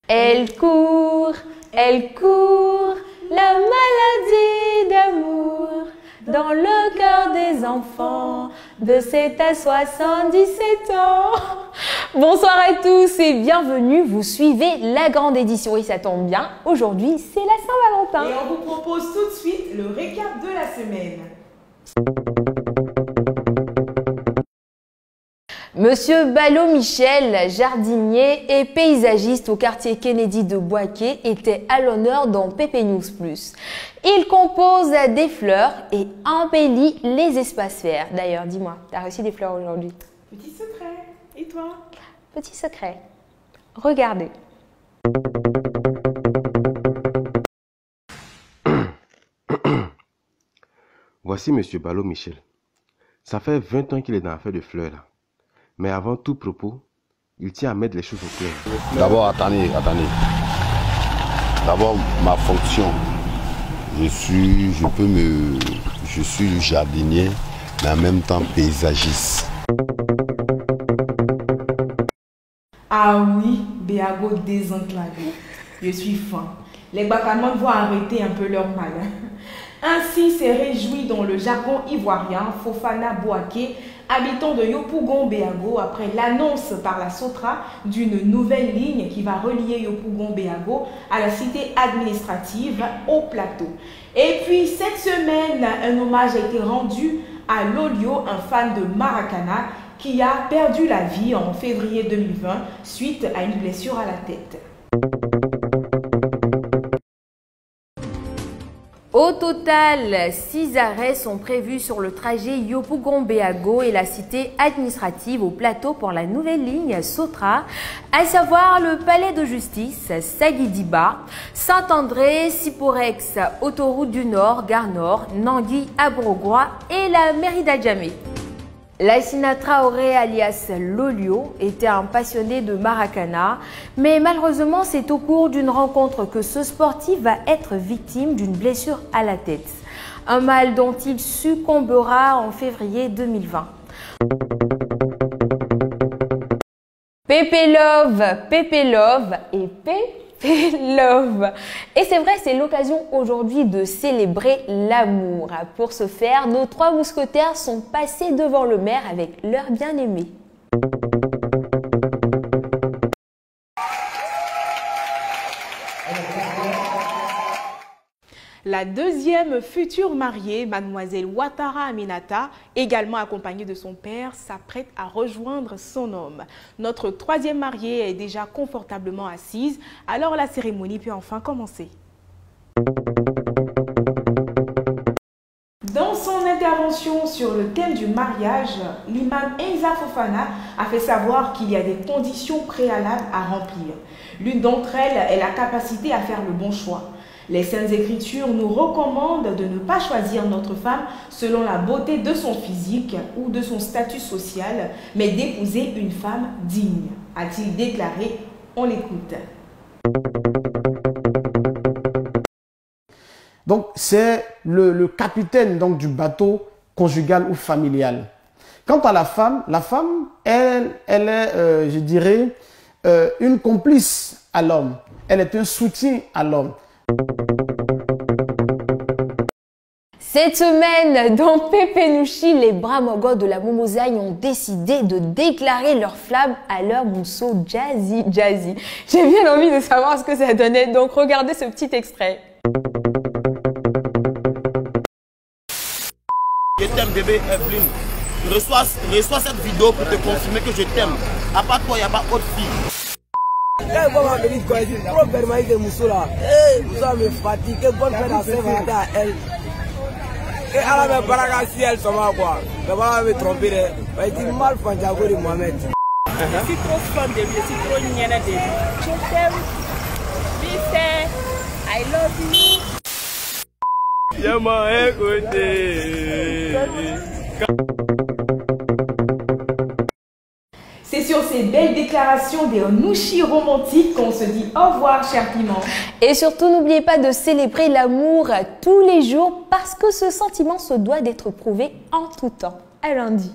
Elle court, la maladie d'amour dans le cœur des enfants de 7 à 77 ans. Bonsoir à tous et bienvenue, vous suivez la grande édition et ça tombe bien, aujourd'hui c'est la Saint-Valentin. Et on vous propose tout de suite le récap de la semaine. Monsieur Ballot-Michel, jardinier et paysagiste au quartier Kennedy de Boaké, était à l'honneur dans PP News Plus. Il compose des fleurs et embellit les espaces verts. D'ailleurs, dis-moi, tu as reçu des fleurs aujourd'hui? Petit secret. Et toi? Petit secret. Regardez. Voici Monsieur Ballot-Michel. Ça fait 20 ans qu'il est dans l'affaire de fleurs là. Mais avant tout propos, il tient à mettre les choses au clair. D'abord, attendez. D'abord, ma fonction. Je suis jardinier, mais en même temps paysagiste. Ah oui, Béago désenclavé. Je suis fin. Les Bakamans vont arrêter un peu leur mal. Ainsi s'est réjoui dans le jargon ivoirien Fofana Boaké, habitant de Yopougon Béago, après l'annonce par la Sotra d'une nouvelle ligne qui va relier Yopougon Béago à la cité administrative au plateau. Et puis cette semaine, un hommage a été rendu à Lolio, un fan de Maracana, qui a perdu la vie en février 2020 suite à une blessure à la tête. Au total, 6 arrêts sont prévus sur le trajet Yopougon-Béago et la cité administrative au plateau pour la nouvelle ligne Sotra, à savoir le palais de justice, Saguidiba, Saint-André, Siporex, autoroute du Nord, Gare Nord, Nangui, Abrogois et la mairie d'Adjamé. Lassina Traoré alias Lolio était un passionné de Maracana, mais malheureusement c'est au cours d'une rencontre que ce sportif va être victime d'une blessure à la tête. Un mal dont il succombera en février 2020. Pépé Love et Pépé Love. Et c'est vrai, c'est l'occasion aujourd'hui de célébrer l'amour. Pour ce faire, nos 3 mousquetaires sont passés devant le maire avec leur bien-aimé. La deuxième future mariée, mademoiselle Ouattara Aminata, également accompagnée de son père, s'apprête à rejoindre son homme. Notre troisième mariée est déjà confortablement assise, alors la cérémonie peut enfin commencer. Dans son intervention sur le thème du mariage, l'imam Enza Fofana a fait savoir qu'il y a des conditions préalables à remplir. L'une d'entre elles est la capacité à faire le bon choix. Les Saintes Écritures nous recommandent de ne pas choisir notre femme selon la beauté de son physique ou de son statut social, mais d'épouser une femme digne, a-t-il déclaré. On l'écoute. Donc c'est le capitaine donc, du bateau conjugal ou familial. Quant à la femme, elle est, je dirais, une complice à l'homme. Elle est un soutien à l'homme. Cette semaine, dans Pépénouchi, les Bramogots de la Momozagne ont décidé de déclarer leur flamme à leur mousseau Jazzy. J'ai bien envie de savoir ce que ça donnait, donc regardez ce petit extrait. Je t'aime bébé Evelyn. Reçois cette vidéo pour te confirmer que je t'aime. À part toi, il n'y a pas autre fille. Et à la baraka si elle s'en va quoi. Mais voilà, me tromper. Il dit mal Fanjago de Mohamed. Je suis trop fan de lui, je suis trop nienne de lui. Je t'aime. Lise, I love you. Viens écouter. C'est sur ces belles déclarations des nouchis romantiques qu'on se dit au revoir, cher Piment. Et surtout, n'oubliez pas de célébrer l'amour tous les jours parce que ce sentiment se doit d'être prouvé en tout temps. À lundi.